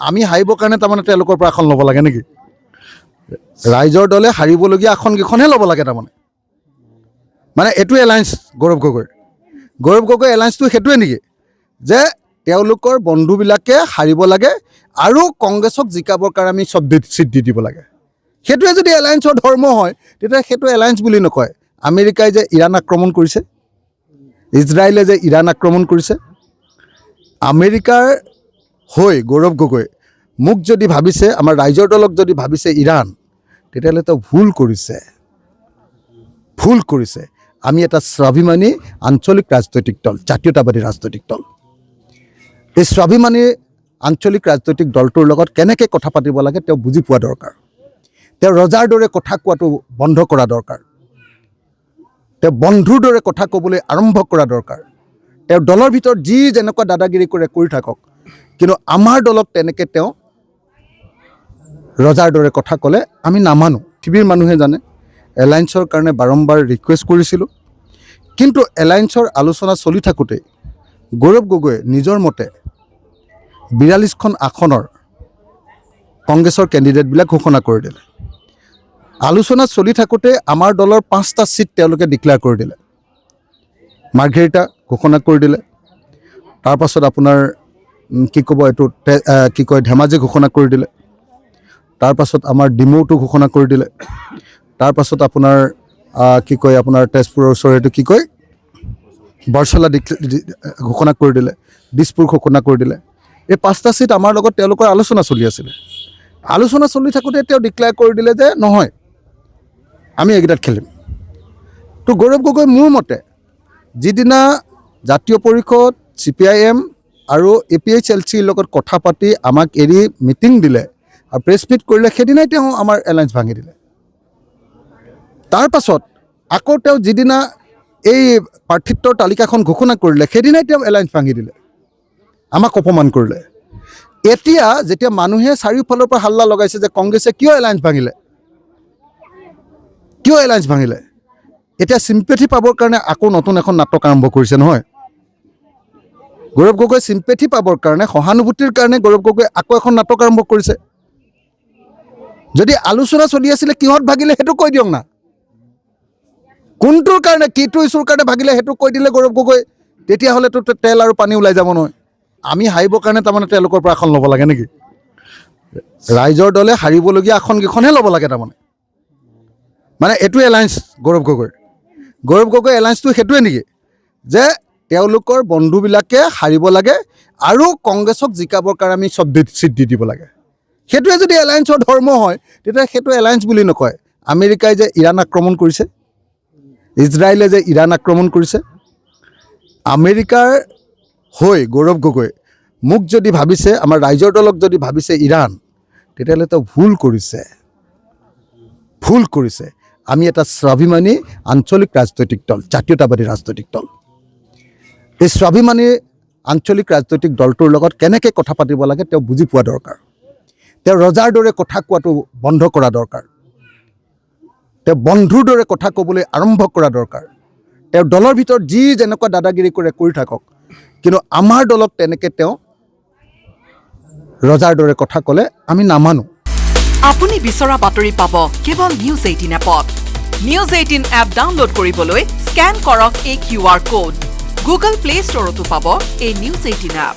আমি হাৰিবৰ কাৰণে তাৰমানে তেওঁলোকৰ পৰা আসন ল'ব লাগে নেকি? ৰাইজৰ দলে হাৰিবলগীয়া আসনকেইখনহে ল'ব লাগে তাৰমানে। মানে এইটো এলায়েন্স গৌৰৱ গগৈ এলায়েন্সটো সেইটোৱে নেকি যে তেওঁলোকৰ বন্ধুবিলাকে হাৰিব লাগে আৰু কংগ্ৰেছক জিকাবৰ কাৰণে আমি চব চিট দি দিব লাগে? সেইটোৱে যদি এলায়েন্সৰ ধৰ্ম হয় তেতিয়া সেইটো এলায়েন্স বুলি নকয়। আমেৰিকাই যে ইৰাণ আক্ৰমণ কৰিছে, ইজৰাইলে যে ইৰাণ আক্ৰমণ কৰিছে, আমেৰিকাৰ হৈ গৌৰৱ গগৈ মোক যদি ভাবিছে, আমাৰ ৰাইজৰ দলক যদি ভাবিছে ইৰাণ, তেতিয়াহ'লে তেওঁ ভুল কৰিছে। আমি এটা স্বাভিমানী আঞ্চলিক ৰাজনৈতিক দল, জাতীয়তাবাদী ৰাজনৈতিক দল। এই স্বাভিমানী আঞ্চলিক ৰাজনৈতিক দলটোৰ লগত কেনেকৈ কথা পাতিব লাগে তেওঁ বুজি পোৱা দৰকাৰ। তেওঁ ৰজাৰ দৰে কথা কোৱাটো বন্ধ কৰা দৰকাৰ। তেওঁ বন্ধুৰ দৰে কথা ক'বলৈ আৰম্ভ কৰা দৰকাৰ। তেওঁ দলৰ ভিতৰত যি যেনেকুৱা দাদাগিৰি কৰি থাকক, কিন্তু আমাৰ দলক তেনেকৈ তেওঁ ৰজাৰ দৰে কথা ক'লে আমি নামানো। পৃথিৱীৰ মানুহে জানে এলায়েন্সৰ কাৰণে বাৰম্বাৰ ৰিকুৱেষ্ট কৰিছিলোঁ, কিন্তু এলায়েন্সৰ আলোচনা চলি থাকোঁতে গৌৰৱ গগৈয়ে নিজৰ মতে 42খন আসনৰ কংগ্ৰেছৰ কেণ্ডিডেটবিলাক ঘোষণা কৰি দিলে। আলোচনা চলি থাকোঁতে আমাৰ দলৰ 5টা ছিট তেওঁলোকে ডিক্লেয়াৰ কৰি দিলে। মাৰ্ঘেৰিটা ঘোষণা কৰি দিলে, তাৰপাছত আপোনাৰ ধেমাজি ঘোষণা কৰি দিলে, তাৰপাছত আমাৰ ডিমৌটো ঘোষণা কৰি দিলে, তাৰপাছত আপোনাৰ আপোনাৰ তেজপুৰৰ ওচৰৰ এইটো বৰচলা ঘোষণা কৰি দিলে, দিছপুৰ ঘোষণা কৰি দিলে। এই 5টা ছিট আমাৰ লগত তেওঁলোকৰ আলোচনা চলি আছিলে। আলোচনা চলি থাকোঁতে তেওঁ ডিক্লেয়াৰ কৰি দিলে যে নহয়, আমি এইকেইটাত খেলিম। তো গৌৰৱ গগৈ মোৰ মতে যিদিনা জাতীয় পৰিষদ, CPIM আৰু APHLCৰ লগত কথা পাতি আমাক এৰি মিটিং দিলে আৰু প্ৰেছ মিট কৰিলে, সেইদিনাই তেওঁ আমাৰ এলায়েন্স ভাঙি দিলে। তাৰপাছত আকৌ তেওঁ যিদিনা এই প্ৰাৰ্থিত্বৰ তালিকাখন ঘোষণা কৰিলে, সেইদিনাই তেওঁ এলায়েন্স ভাঙি দিলে, আমাক অপমান কৰিলে। এতিয়া যেতিয়া মানুহে চাৰিওফালৰ পৰা হাল্লা লগাইছে যে কংগ্ৰেছে কিয় এলায়েন্স ভাঙিলে, এতিয়া চিম্পেথি পাবৰ কাৰণে আকৌ নতুন এখন নাটক আৰম্ভ কৰিছে নহয়। গৌৰৱ গগৈ চিম্পেথি পাবৰ কাৰণে, সহানুভূতিৰ কাৰণে গৌৰৱ গগৈ আকৌ এখন নাটক আৰম্ভ কৰিছে। যদি আলোচনা চলি আছিলে কিহত ভাগিলে সেইটো কৈ দিয়ক না। কোনটোৰ কাৰণে, কিটো ইছ্যুৰ কাৰণে ভাগিলে সেইটো কৈ দিলে গৌৰৱ গগৈ, তেতিয়াহ'লেতো তেল আৰু পানী ওলাই যাব নহয়। আমি হাৰিবৰ কাৰণে তাৰমানে তেওঁলোকৰ পৰা আসন ল'ব লাগে নেকি? ৰাইজৰ দলে হাৰিবলগীয়া আসনকেইখনহে ল'ব লাগে তাৰমানে। মানে এইটো এলায়েন্স গৌৰৱ গগৈ এলায়েন্সটো সেইটোৱে নেকি যে তেওঁলোকৰ বন্ধুবিলাকে হাৰিব লাগে আৰু কংগ্ৰেছক জিকাবৰ কাৰণে আমি চব চিট দি দিব লাগে? সেইটোৱে যদি এলায়েন্সৰ ধৰ্ম হয় তেতিয়া সেইটো এলায়েন্স বুলি নকয়। আমেৰিকাই যে ইৰাণ আক্ৰমণ কৰিছে, ইজৰাইলে যে ইৰাণ আক্ৰমণ কৰিছে, আমেৰিকাৰ হৈ গৌৰৱ গগৈ মোক যদি ভাবিছে, আমাৰ ৰাইজৰ দলক যদি ভাবিছে ইৰাণ, তেতিয়াহ'লে তেওঁ ভুল কৰিছে। আমি এটা স্বাভিমানী আঞ্চলিক ৰাজনৈতিক দল, জাতীয়তাবাদী ৰাজনৈতিক দল। এই স্বাভিমানী আঞ্চলিক ৰাজনৈতিক দলটোৰ লগত কেনেকৈ কথা পাতিব লাগে তেওঁ বুজি পোৱা দৰকাৰ। তেওঁ ৰজাৰ দৰে কথা কোৱাটো বন্ধ কৰা দৰকাৰ। তেওঁ বন্ধুৰ দৰে কথা ক'বলৈ আৰম্ভ কৰা দৰকাৰ। তেওঁ দলৰ ভিতৰত যি যেনেকুৱা দাদাগিৰি কৰি থাকক, কিন্তু আমাৰ দলক তেনেকৈ তেওঁ ৰজাৰ দৰে কথা ক'লে আমি নামানো। আপুনি বিচৰা বাতৰি পাব কেৱল নিউজ 18 এপত। নিউজ 18 এপ ডাউনলোড কৰিবলৈ স্কেন কৰক এই QR কোড। গুগল প্লে ষ্টৰতো পাব এই নিউজ 18 এপ।